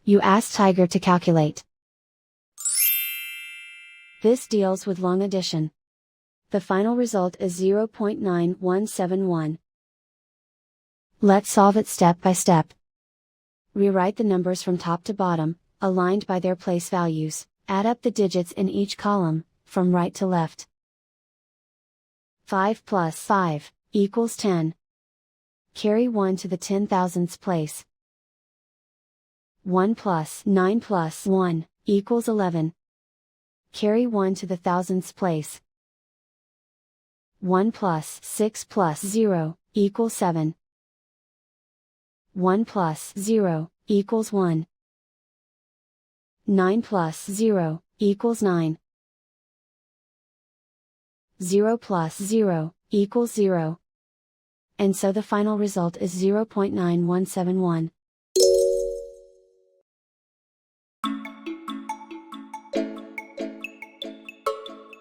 You ask Tiger to calculate. This deals with long addition. The final result is 0.9171. Let's solve it step by step. Rewrite the numbers from top to bottom, aligned by their place values. Add up the digits in each column, from right to left. 5 plus 5 equals 10. Carry 1 to the 10,000ths place. 1 plus 9 plus 1 equals 11. Carry 1 to the thousandths place. 1 plus 6 plus 0 equals 7. 1 plus 0 equals 1. 9 plus 0 equals 9. 0 plus 0 equals 0. And so the final result is 0.9171.